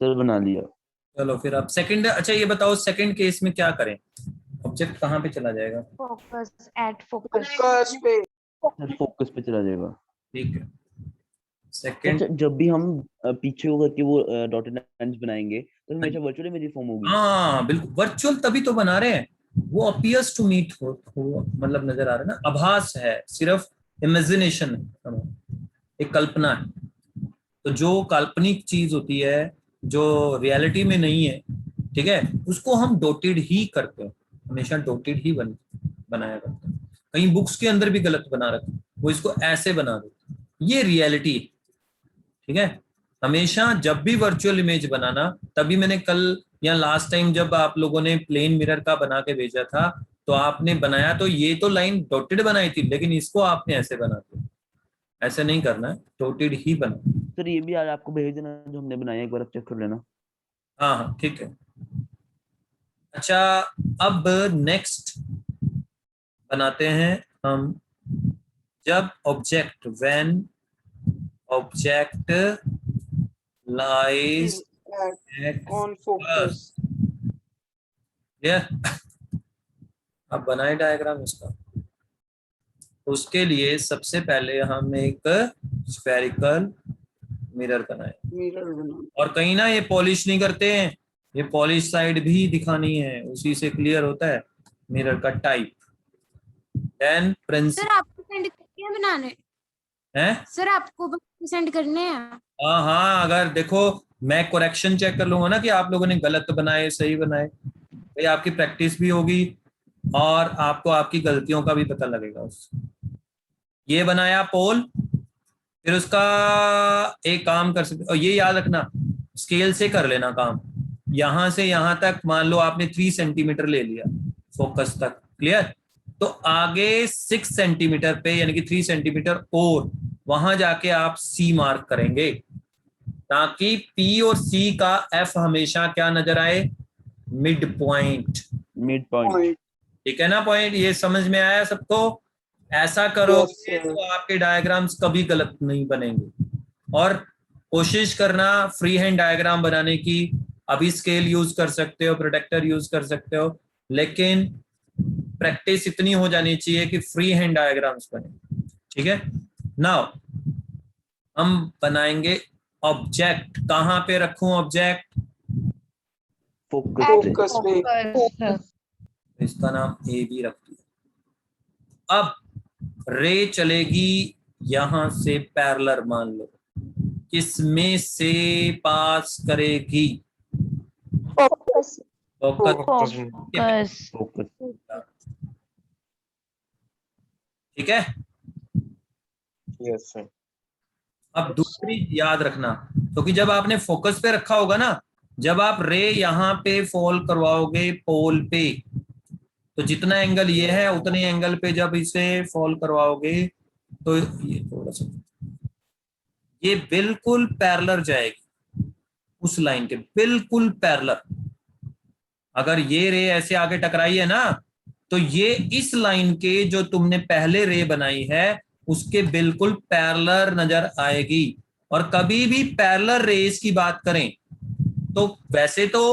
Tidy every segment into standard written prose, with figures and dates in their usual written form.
Sir बना लिया। चलो फिर आप सेकंड, अच्छा ये बताओ सेकंड केस में क्या करें, ऑब्जेक्ट कहाँ पे चला जाएगा? Focus, at focus. फोकस पे। सर फोकस पे चला जाएगा। ठीक है, अच्छा, सेकंड। जब भी हम पीछे होकर के वो डॉटेड लाइंस बनाएंगे तो हमेशा वर्चुअल इमेज फॉर्म होगी। हाँ बिल्कुल, वर्चुअल तभी तो बना रहे हैं, वो अपीयर्स टू मीट हो मतलब नजर आ रहा है ना, आभास है, सिर्फ इमेजिनेशन है, एक कल्पना है। तो जो काल्पनिक चीज होती है जो रियलिटी में नहीं है, ठीक है, उसको हम डॉटेड ही करते हैं, हमेशा डॉटेड ही बनाया करते हैं। कहीं बुक्स के अंदर भी गलत बना रखते हैं, वो इसको ऐसे बना देते हैं, ये रियलिटी है, ठीक है। हमेशा जब भी वर्चुअल इमेज बनाना, तभी मैंने कल या लास्ट टाइम जब आप लोगों ने प्लेन मिरर का बना के भेजा था, तो आपने बनाया तो ये तो लाइन डॉटेड बनाई थी, लेकिन इसको आपने ऐसे बना दिया, ऐसे नहीं करना है, डॉटेड ही बना। सर ये भी आज आपको भेज देना जो हमने बनाया, एक बार आप चेक कर लेना। हाँ हाँ ठीक है। अच्छा, अब नेक्स्ट बनाते हैं हम, जब object, when object lies at on focus. Clear? अब बनाए डायग्राम इसका। उसके लिए सबसे पहले हम एक स्फेरिकल मिरर बनाए, मिरर बना। और कहीं ना ये पॉलिश नहीं करते हैं, ये पॉलिश साइड भी दिखानी है, उसी से क्लियर होता है मिरर का टाइप। देन सर प्रिंसिपल आपको सेंड करने हैं बनाने? है। सर आपको सेंड करने हैं? हाँ हाँ, अगर देखो मैं करेक्शन चेक कर लूंगा ना कि आप लोगों ने गलत बनाए सही बनाए, भाई आपकी प्रैक्टिस भी होगी और आपको आपकी गलतियों का भी पता लगेगा उससे। ये बनाया पोल, फिर उसका एक काम कर सकते, और ये याद रखना स्केल से कर लेना काम, यहां से यहां तक मान लो आपने 3 सेंटीमीटर ले लिया फोकस तक, क्लियर? तो आगे 6 सेंटीमीटर पे यानी कि 3 सेंटीमीटर और वहां जाके आप सी मार्क करेंगे, ताकि पी और सी का एफ हमेशा क्या नजर आए, मिड पॉइंट। Mid point. ठीक है ना, पॉइंट ये समझ में आया सबको? ऐसा यस करोगे सर। तो आपके डायग्राम्स कभी गलत नहीं बनेंगे। और कोशिश करना फ्री हैंड डायग्राम बनाने की, अभी स्केल यूज कर सकते हो, प्रोटेक्टर यूज कर सकते हो, लेकिन प्रैक्टिस इतनी हो जानी चाहिए कि फ्री हैंड डायग्राम्स बने, ठीक है। नाउ हम बनाएंगे ऑब्जेक्ट, कहां पे रखूं ऑब्जेक्ट? फोकस पे। फोकस पे। फोकस। इसका नाम ए बी रख दिया। अब रे चलेगी यहां से पैरेलल, मान लो किसमें से पास करेगी? फोकस। फोकस। फोकस। फोकस। ठीक है। Yes sir. अब दूसरी याद रखना, क्योंकि जब आपने फोकस पे रखा होगा ना, जब आप रे यहाँ पे फॉल करवाओगे पोल पे, तो जितना एंगल ये है उतने एंगल पे जब इसे फॉल करवाओगे, तो ये थोड़ा सा, ये बिल्कुल पैरेलल जाएगी उस लाइन के, बिल्कुल पैरेलल। अगर ये रे ऐसे आगे टकराई है ना, तो ये इस लाइन के जो तुमने पहले रे बनाई है उसके बिल्कुल पैरेलल नजर आएगी। और कभी भी पैरेलल रेस की बात करें तो वैसे तो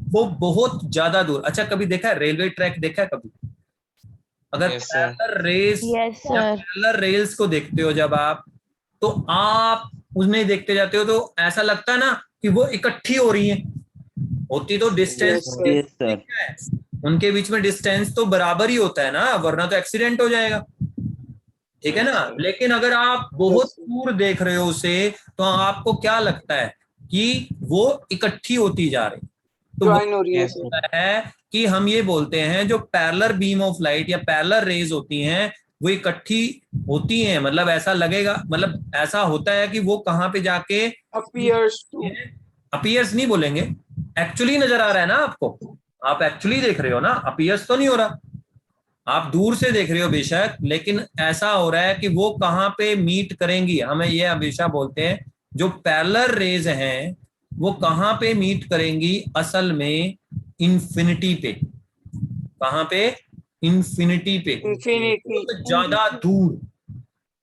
वो बहुत ज्यादा दूर, अच्छा कभी देखा है रेलवे ट्रैक, देखा है कभी? अगर पैरेलल रेस यस या सर। पैरेलल रेल्स को देखते हो जब आप, तो आप उन्हें देखते जाते हो तो ऐसा लगता है ना कि वो इकट्ठी हो रही हैं, होती तो distance, yes sir. Yes sir. उनके बीच में डिस्टेंस तो बराबर ही होता है ना, वरना तो एक्सीडेंट हो जाएगा, ठीक है ना। लेकिन अगर आप बहुत दूर देख रहे हो उसे, तो आपको क्या लगता है कि वो इकट्ठी होती जा रही, तो वो ज्वाइन हो रही है सर। होता है कि हम ये बोलते हैं जो पैरेलल बीम ऑफ लाइट या पैरेलल रेज होती हैं वो इकट्ठी होती हैं, मतलब ऐसा लगेगा, मतलब ऐसा होता है कि वो कहाँ पे जाके अपीयर्स टू। अपीयर्स नहीं बोलेंगे, एक्चुअली नजर आ रहा है ना आपको, आप एक्चुअली देख रहे हो ना, अपीयर्स तो नहीं हो रहा, आप दूर से देख रहे हो बेशक, लेकिन ऐसा हो रहा है कि वो कहाँ पे मीट करेंगी, हमें ये हमेशा बोलते हैं जो पैरेलल रेज हैं वो कहाँ पे मीट करेंगी असल में, इंफिनिटी पे। कहाँ पे? इंफिनिटी पे, इंफिनिटी। बहुत ज्यादा दूर।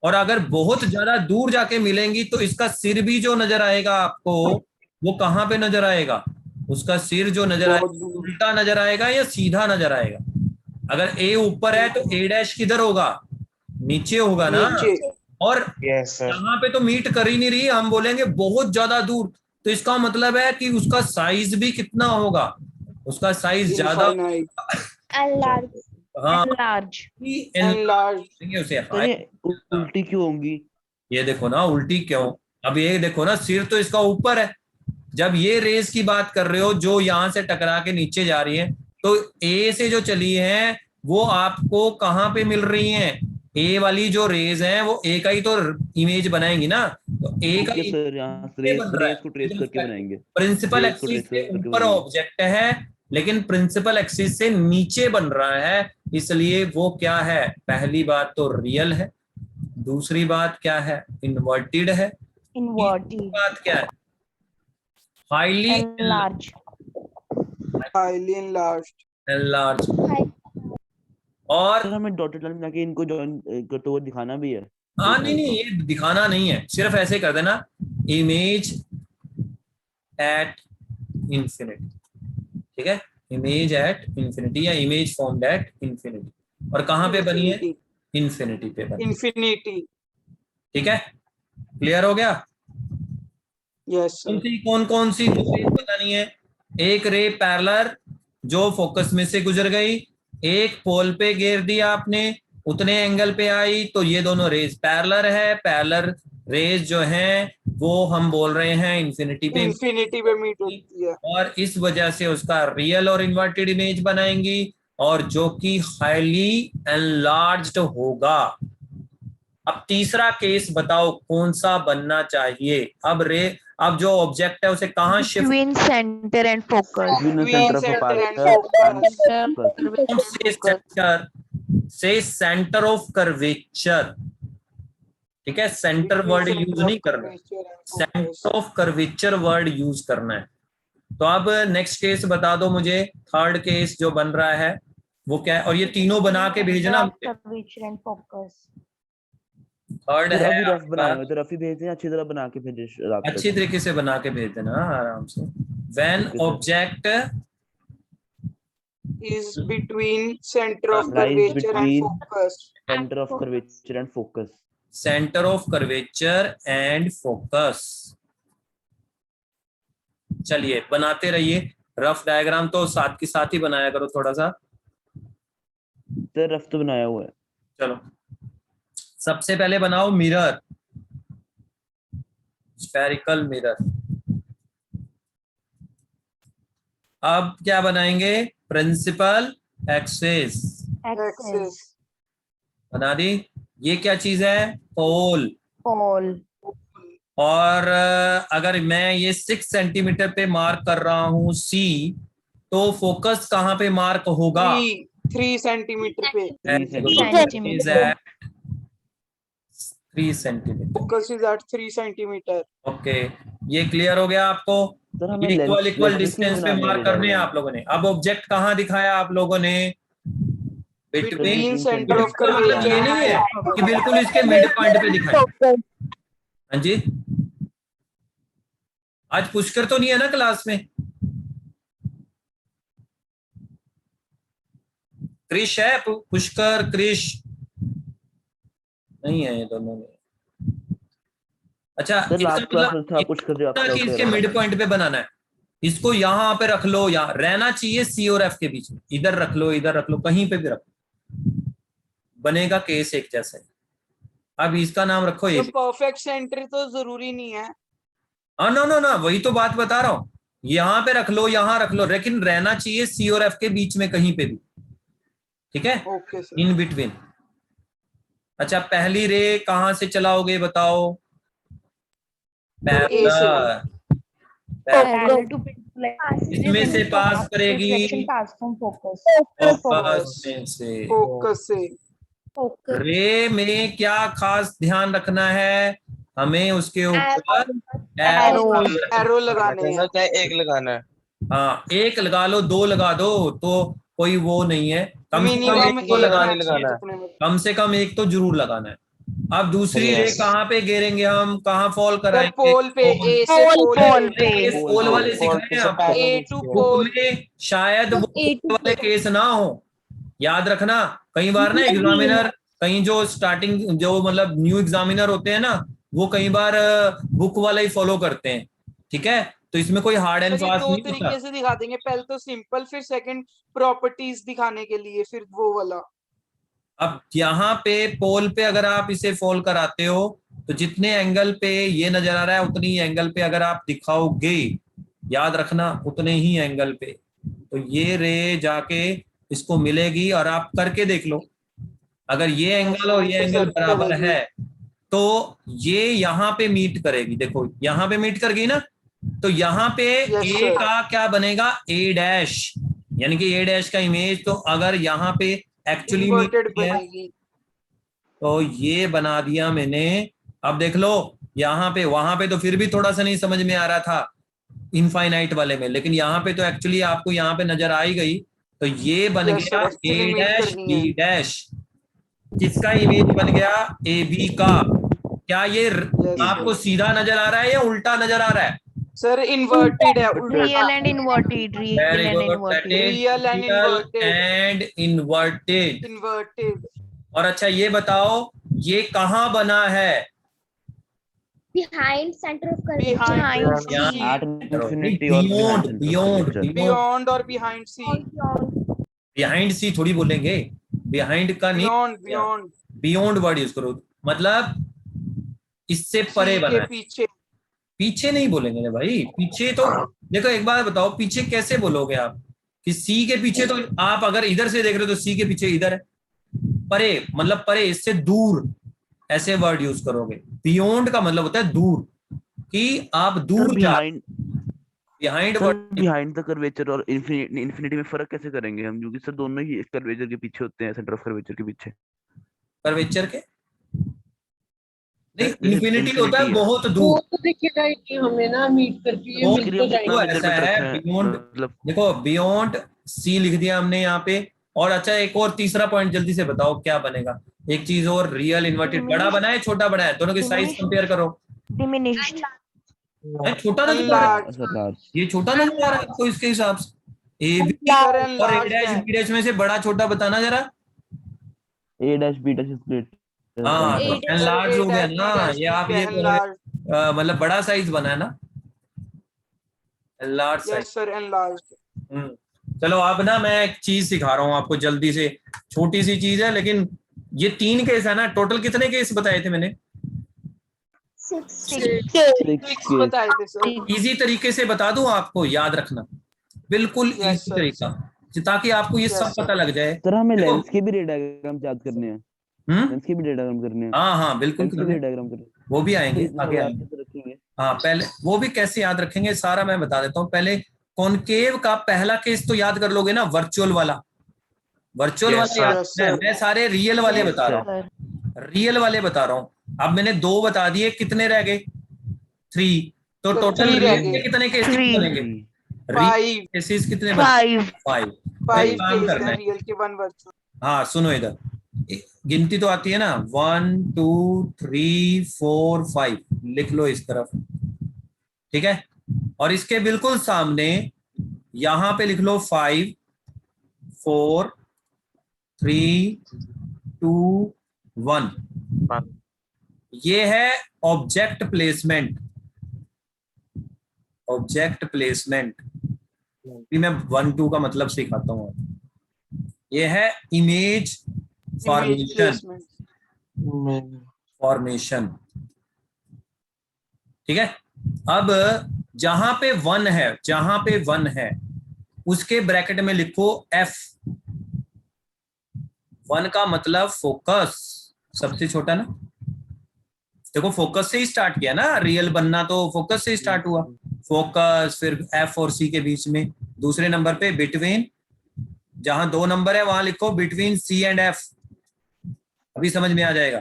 और अगर बहुत ज्यादा दूर जाके मिलेंगी तो इसका सिर भी जो नजर आएगा आपको वो कहाँ पे नजर आएगा? उसका सिर जो नजर आएगा बहुत दूर। उल्टा नजर आएगा या सीधा नजर आएगा? अगर ए ऊपर है तो ए डैश किधर होगा? नीचे होगा ना। नीचे। और यस सर। यहाँ पे तो मीट कर ही नहीं रही, हम बोलेंगे बहुत ज्यादा दूर, तो इसका मतलब है कि उसका साइज भी कितना होगा? उसका साइज ज्यादा। इनफाइनाइट। Enlarge. हाँ, Enlarge. एनलार्ज। उसे सर ये उल्टी क्यों होंगी? ये देखो ना उल्टी क्यों। अब ये देखो ना, सिर तो इसका ऊपर है। जब ये रेस की बात कर रहे हो जो यहां से टकरा के नीचे जा रही है, तो ए से जो चली है वो आपको कहां पे मिल रही है? ए वाली जो रेज है वो ए का ही तो इमेज बनाएंगी ना। तो ए का ओके सर, यहाँ से नीचे बन रहा है। रेस को ट्रेस करके बनाएंगे। प्रिंसिपल रेस को एक्सिस ट्रेस से करके ऊपर बनाएंगे। ऑब्जेक्ट है, लेकिन प्रिंसिपल एक्सिस से नीचे बन रहा है, इसलिए वो क्या है? पहली बात तो रियल है, दूसरी बात क्या है? इन्वर्टेड है, तीसरी Inverted. बात क्या है? Highly Enlarge. Highly enlarge. Enlarge. और सर हमें डॉटेड लाइन बना के इनको ज्वाइन करते हुए दिखाना भी है। हाँ, नहीं नहीं, ये दिखाना नहीं है, सिर्फ ऐसे कर देना, इमेज एट इंफिनिटी। ठीक है, इमेज एट इंफिनिटी या इमेज फॉर्म्ड एट इंफिनिटी। और कहाँ पे बनी है? इंफिनिटी पे बनी। इंफिनिटी। ठीक है, क्लियर हो गया? Yes sir. कौन कौन सी रेस बतानी है? एक रे पैरेलल जो फोकस में से गुजर गई, एक पोल पे घेर दिया आपने, उतने एंगल पे आई, तो ये दोनों रेस पैरेलल है। पैरेलल रेस जो हैं वो हम बोल रहे हैं इंफिनिटी पे मीट होती है। और इस वजह से उसका रियल और इन्वर्टेड इमेज बनाएंगी, और जो कि हाईली एनलार्ज्ड होगा। अब तीसरा केस बताओ कौन सा बनना चाहिए? अब जो ऑब्जेक्ट है उसे कहाँ shift? Between center and focus. से सेंटर ऑफ कर्वेचर। ठीक है, सेंटर वर्ड यूज नहीं करना, centre of curvature word use करना है। तो अब नेक्स्ट केस बता दो मुझे, थर्ड केस जो बन रहा है वो क्या है? और ये तीनों बना के भेजना मुझे। Curvature and focus. थर्ड है अभी रफ आपका, बनाए हुए तो रफ ही भेज दें, अच्छी तरह बना के भेजे रात अच्छी तरीके से बना के भेज देना आराम से। When object is between center of Lies curvature and between focus. Centre of curvature and focus. Centre of curvature and focus. चलिए बनाते रहिए, रफ डायग्राम तो साथ के साथ ही बनाया करो थोड़ा सा। सर रफ तो बनाया हुआ है। चलो सबसे पहले बनाओ मिरर, स्फेरिकल मिरर। अब क्या बनाएंगे? Principal axis Axis. बना दी। ये क्या चीज है? पोल। Pole. और अगर मैं ये 6 सेंटीमीटर पे मार्क कर रहा हूं सी, तो फोकस कहां पे मार्क होगा? 3 सेंटीमीटर पे। 3 centimetre. Focus is at 3 centimetre. Okay, ये क्लियर हो गया आपको? सर हमें इक्वल डिस्टेंस पे मार्क करने हैं आप लोगों ने। अब ऑब्जेक्ट कहाँ दिखाया आप लोगों ने? Between center of मतलब curvature ये नहीं है कि बिल्कुल इसके मिड पॉइंट पे दिखाया। हाँ जी, आज पुष्कर तो नहीं है ना क्लास में? क्रिश है? पुष्कर, क्रिश नहीं है ये दोनों में। अच्छा, सर लास्ट क्लास में था कुछ कर दिया कि इसके मिड पॉइंट पे बनाना है, इसको यहाँ पे रख लो, यहाँ रहना चाहिए सी और एफ के बीच में, इधर रख लो, इधर रख लो, कहीं पे भी रख लो, बनेगा केस एक जैसे। अब इसका नाम रखो ये। तो परफेक्ट सेंटर तो जरूरी नहीं है। हाँ नो नो ना, वही तो बात बता रहा हूँ, यहाँ पे रख लो, यहाँ रख लो, लेकिन रहना चाहिए सी और एफ के बीच में कहीं पे भी। ठीक है, ओके सर। In between. अच्छा, पहली रे कहां से चलाओगे बताओ? पैरेलल। इसमें से पास करेगी फोकस में से। फोकस से। रे में क्या खास ध्यान रखना है हमें? उसके ऊपर एरो लगाने हैं। चाहे एक लगाना है। हाँ, एक लगा लो, 2 लगा दो, तो कोई वो नहीं है, कम से कम एक तो लगाना है, कम से कम एक तो जरूर लगाना है। अब दूसरी रे कहाँ पे गिरेंगे हम, कहाँ फॉल सर कराएंगे? पोल पे, ए से पोल पोल पे, पे। केस पोल वाले सिखाए हैं आपको, ए टू बुक पोल। में शायद वो पोल वाले केस ना हो, याद रखना। कई बार ना एग्जामिनर, कहीं जो स्टार्टिंग जो मतलब न्यू एग्जामिनर होते हैं ना, वो कई बार बुक वाला ही फॉलो करते हैं, ठीक है? तो इसमें कोई हार्ड एंड सर ये फास्ट दो नहीं होता। तरीके से दिखा देंगे, पहले तो सिंपल, फिर सेकंड प्रॉपर्टीज दिखाने के लिए फिर वो वाला। अब यहाँ पे पोल पे अगर आप इसे फॉल कराते हो तो जितने एंगल पे ये नजर आ रहा है उतनी ही एंगल पे अगर आप दिखाओगे, याद रखना, उतने ही एंगल पे, तो ये रे जाके इसको मिलेगी। और आप करके देख लो, अगर ये एंगल और ये एंगल बराबर है तो ये यहाँ पे मीट करेगी। देखो यहाँ पे मीट कर गई ना, तो यहाँ पे ए का क्या बनेगा, ए डैश, यानी कि ए डैश का इमेज। तो अगर यहाँ पे एक्चुअली मीट बनेगी, तो ये बना दिया मैंने। अब देख लो यहाँ पे, वहां पे तो फिर भी थोड़ा सा नहीं समझ में आ रहा था इनफाइनाइट वाले में, लेकिन यहाँ पे तो एक्चुअली आपको यहाँ पे नजर आ ही गई। तो ये बन गया ए डैश बी डैश, किसका इमेज बन गया, ए बी का। क्या ये आपको सीधा नजर आ रहा है या उल्टा नजर आ रहा है? सर इन्वर्टेड है, real and inverted, real and inverted, real and inverted, and inverted. Inverted. और अच्छा ये बताओ ये कहाँ बना है? behind center of curvature, behind infinity और बियॉन्ड और बिहाइंड सी, बिहाइंड सी थोड़ी बोलेंगे, बिहाइंड का नहीं, बियॉन्ड, बियॉन्ड वर्ड यूज करो, मतलब इससे परे बना है। पीछे, पीछे नहीं बोलेंगे ना भाई, पीछे तो देखो एक बार बताओ, पीछे कैसे बोलोगे आप कि सी के पीछे? तो आप अगर इधर से देख रहे हो तो सी के पीछे इधर है, परे मतलब परे, इससे दूर, ऐसे वर्ड यूज करोगे। बियॉन्ड का मतलब होता है दूर, कि आप दूर जा। बिहाइंड बिहाइंड द कर्वेचर और इन्फिनिटी में फर्क कैसे करेंगे हम, क्योंकि सर दोनों ही कर्वेचर के पीछे होते हैं, सेंटर ऑफ कर्वेचर के पीछे। कर्वेचर के नहीं, इन्फिनिटी होता है बहुत दूर, वो तो दिखेगा ही नहीं हमें ना, मीट करके ये मिल तो जाएगा। वो ऐसा है बियॉन्ड, देखो बियॉन्ड सी लिख दिया हमने यहाँ पे। और अच्छा एक और तीसरा पॉइंट जल्दी से बताओ क्या बनेगा, एक चीज और, रियल इन्वर्टेड बड़ा बना है छोटा बना है, दोनों की साइज कंपेयर करो। डिमिनिश्ड, छोटा नजर आ रहा है, ये छोटा नजर आ रहा है आपको इसके हिसाब से? ए बी और ए डैश बी डैश में से बड़ा छोटा बताना जरा। A dash B dash is great. हाँ तो एनलार्ज हो गया ना, ये आप ये मतलब बड़ा साइज बना है ना, enlarge size. Yes sir, enlarge. चलो अब ना मैं एक चीज सिखा रहा हूँ आपको जल्दी से, छोटी सी चीज है लेकिन ये 3 केस है ना, टोटल कितने केस बताए थे मैंने? 6 बताए थे सर। इजी तरीके से बता दूं आपको, याद रखना, बिल्कुल इजी तरीका, ताकि आपको ये सब पता लग जाए। सर हमें लेंस के भी रे डायग्राम याद करने हैं, लेंस के भी डायग्राम करने हैं। हाँ बिल्कुल डायग्राम करने, वो भी आएंगे आगे आएंगे। हाँ पहले वो भी कैसे याद रखेंगे सारा मैं बता देता हूँ। पहले कॉनकेव का पहला केस तो याद कर लोगे ना, वर्चुअल वाला, वर्चुअल वाले याद है, मैं सारे रियल वाले बता रहा हूँ, रियल वाले बता रहा हूँ। अब मैंने 2 बता दिए, कितने रह गए? 3। तो टोटल रियल के कितने केसेस बनेंगे? 5 केसेस कितने? 5 काम करना है। हाँ सुनो इधर, गिनती तो आती है ना, 1 2 3 4 5, लिख लो इस तरफ, ठीक है? और इसके बिल्कुल सामने यहां पे लिख लो 5 4 3 2 1। ये है ऑब्जेक्ट प्लेसमेंट, ऑब्जेक्ट प्लेसमेंट भी मैं 1 2 का मतलब सिखाता हूँ। ये है इमेज फॉर्मेशन, फॉर्मेशन, ठीक है? अब जहां पे 1 है, जहां पे 1 है उसके ब्रैकेट में लिखो F। 1 का मतलब फोकस, सबसे छोटा ना, देखो फोकस से ही स्टार्ट किया ना, रियल बनना तो फोकस से स्टार्ट हुआ, फोकस, फिर F और C के बीच में। दूसरे नंबर पे बिटवीन, जहां 2 नंबर है वहां लिखो बिटवीन C एंड F, अभी समझ में आ जाएगा।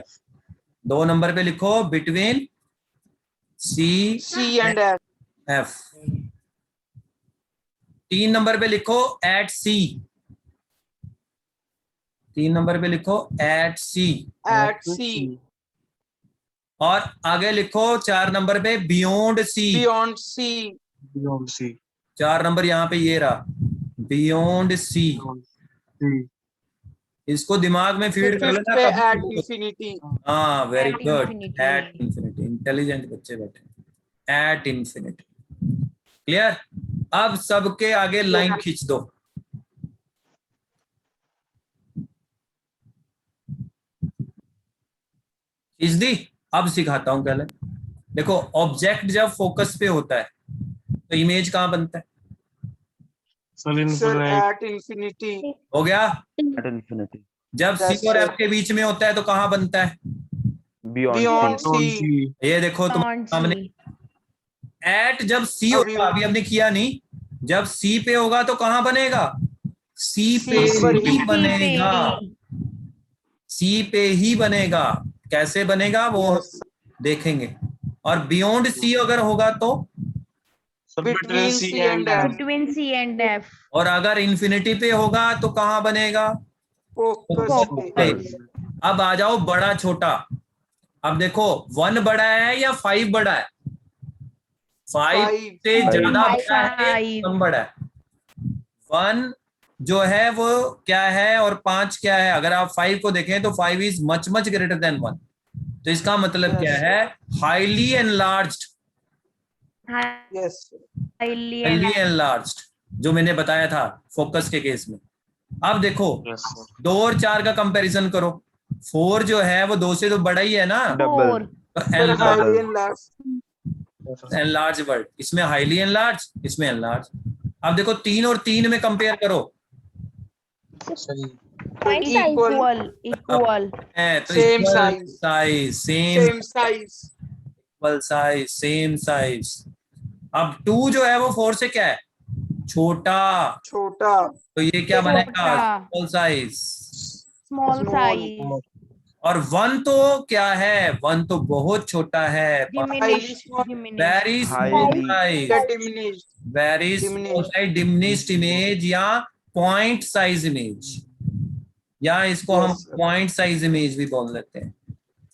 2 नंबर पे लिखो between C and F। 3 number पे लिखो एट C, 3 नंबर पे लिखो एट C। और आगे लिखो 4 नंबर पे beyond C. Beyond C. Beyond C. 4 number यहाँ पे ये रहा, बियॉन्ड सी। इसको दिमाग में फीड कर फिफ्थ लेना पे कभी एट भी। इंफिनिटी। हाँ very At good, infinity. At infinity. Intelligent बच्चे बैठे, एट इंफिनिटी। क्लियर? अब सबके आगे लाइन खींच दो। खींच दी? अब सिखाता हूं पहले। देखो ऑब्जेक्ट जब फोकस पे होता है तो इमेज कहाँ बनता है? Sir at infinity. हो गया? At infinity. जब सी Yes, और sir. एफ के बीच में होता है तो कहाँ बनता है? Beyond C. ये देखो तुम्हारे Beyond सामने C. एट जब सी अभी होगा, अभी हमने किया नहीं, जब सी पे होगा तो कहाँ बनेगा? सी पे C पर ही ही। बनेगा, सी पे ही बनेगा। कैसे बनेगा वो हम Yes. देखेंगे। और बियॉन्ड सी अगर होगा तो, Between C and F. Between C and F. और अगर इंफिनिटी पे होगा तो कहाँ बनेगा? फोकस पे। अब आ जाओ बड़ा छोटा। अब देखो 1 बड़ा है या 5 बड़ा है? 5 से ज्यादा बड़ा है, कम बड़ा है? 1 जो है वो क्या है और 5 क्या है? अगर आप 5 को देखें तो 5 is much much greater than 1। तो इसका मतलब क्या है? Highly enlarged. Yes. Highly highly enlarged, जो मैंने बताया था फोकस के केस में। अब देखो 2 और 4 का कंपैरिजन करो। 4 जो है वो 2 से तो बड़ा ही है ना। four. Sir highly enlarge. Enlarge word, इसमें हाईली एनलार्ज, इसमें एनलार्ज। अब देखो 3 और 3 में कंपेयर करो। Equal. Equal. है तो Same equal size. Size, same size. Equal size, same size. अब 2 जो है वो 4 से क्या है? छोटा। छोटा। तो ये क्या बनेगा? छोटा। Small size. Small size. और 1 तो क्या है? 1 तो बहुत छोटा है, Highly small. Diminished. Very small size, या diminished. Very small size, diminished image या पॉइंट साइज इमेज, या इसको हम Yes, sir. Point size image भी बोल देते हैं।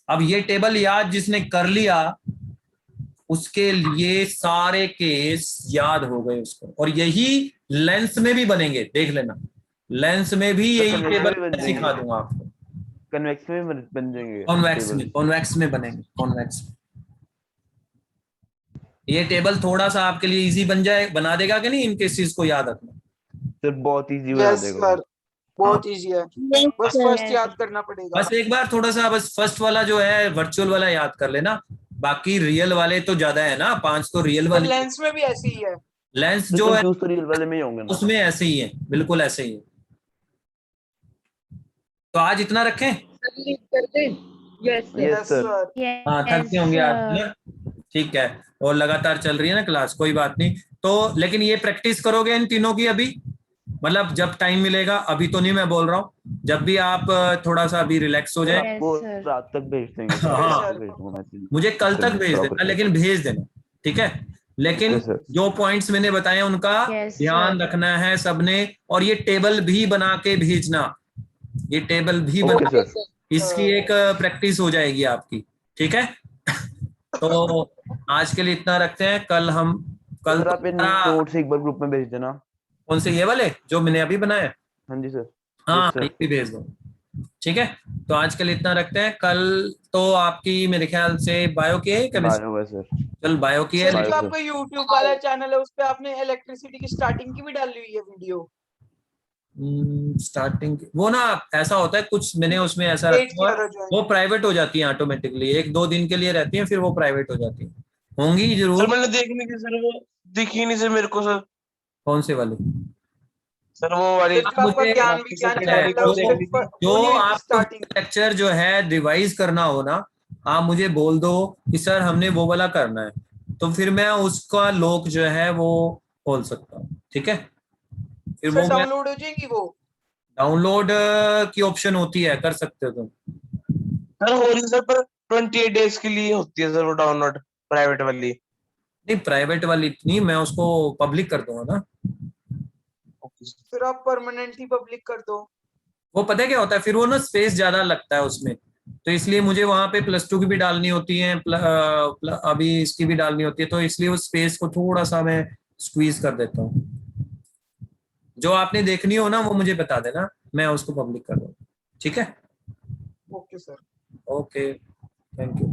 अब ये टेबल याद जिसने कर लिया उसके लिए सारे केस याद हो गए उसको। और यही लेंस में भी बनेंगे, देख लेना। लेंस में भी यही convex टेबल में बन सिखा जाएंगे। दूंगा आपको। कन्वेक्स में बन जाएंगे। Convex table। में, कॉन्वेक्स में बनेंगे, कॉन्वेक्स में। ये टेबल थोड़ा सा आपके लिए इजी बना देगा कि नहीं इन केसेस को याद रखना? सर बहुत इजी बना यस देगा। सर, बहुत इजी है। बस फर्स्ट याद करना पड़ेगा। बस एक बार थोड़ा सा बस फर्स्ट वाला जो है वर्चुअल वाला याद कर लेना, बाकी रियल वाले तो ज्यादा है ना, 5 तो रियल वाले। लेंस में भी ऐसे ही है। लेंस जो है तो रियल वाले में ही होंगे ना, उसमें ऐसे ही है, बिल्कुल ऐसे ही है। तो आज इतना रखें? Yes yes sir. हाँ थक गए होंगे आज ना, ठीक है। और लगातार चल रही है ना क्लास, कोई बात नहीं। तो लेकिन ये प्रैक्टिस करोगे इन तीनों की अभी, मतलब जब टाइम मिलेगा, अभी तो नहीं मैं बोल रहा हूँ, जब भी आप थोड़ा सा अभी रिलैक्स हो जाए। आपको रात तक भेज देंगे सर। हाँ। रात तक भेज दूंगा मैसेज। मुझे कल तक भेज देना, लेकिन भेज देना, ठीक है। लेकिन Okay, sir. जो पॉइंट्स मैंने बताए उनका Yes, ध्यान sir. रखना है सबने। और ये टेबल भी बना के भेजना, ये टेबल भी Okay, बना, sir. इसकी एक प्रैक्टिस हो जाएगी आपकी, ठीक है। तो आज के लिए इतना रखते हैं। कल सर आप नोट्स एक बार ग्रुप में भेज देना। कौन से? ये वाले जो मैंने अभी बनाए? हाँ जी सर। हाँ Yes, sir. ये भी भेज दो, ठीक है। तो आज के लिए इतना रखते हैं। कल तो आपकी मेरे ख्याल से बायो की है, केमिस्ट्री? बायो है सर। चल बायो की है। सर Bio, जो sir. आपका YouTube वाला चैनल है उस पे आपने इलेक्ट्रिसिटी की स्टार्टिंग की भी डाली हुई है वीडियो। स्टार्टिंग वो ना ऐसा होता है कुछ, मैंने उसमें ऐसा रखा हुआ है, वो प्राइवेट हो जाती है ऑटोमेटिकली, 1-2 दिन के लिए रहती है, फिर वो प्राइवेट हो जाती है। होंगी सर जरूर। मैंने देखने की सर, वो दिखी नहीं सर मेरे को सर। कौन से वाली? सर वो वाली सर जो आपका मुझे ज्ञान विज्ञान चैनल है उसको जो आपको स्टार्टिंग। लेक्चर जो है रिवाइज करना हो ना, आप मुझे बोल दो कि सर हमने वो वाला करना है, तो फिर मैं उसका लोक जो है वो खोल सकता हूँ, ठीक है। फिर सर वो डाउनलोड हो जाएगी वो? डाउनलोड की ऑप्शन होती है, कर सकते हो तुम। सर हो रही सर, पर 28 डेज के लिए होती है सर वो डाउनलोड, प्राइवेट वाली। नहीं प्राइवेट वाली नहीं, मैं उसको पब्लिक कर दूंगा ना। फिर आप परमानेंटली पब्लिक कर दो। वो पता है क्या होता है, फिर वो ना स्पेस ज्यादा लगता है उसमें, तो इसलिए मुझे वहां पे +2 की भी डालनी होती है, अभी इसकी भी डालनी होती है, तो इसलिए उस स्पेस को थोड़ा सा मैं स्क्वीज कर देता हूँ। जो आपने देखनी हो ना वो मुझे बता देना, मैं उसको पब्लिक कर दूँ। ठीक है, okay sir. Okay, thank you.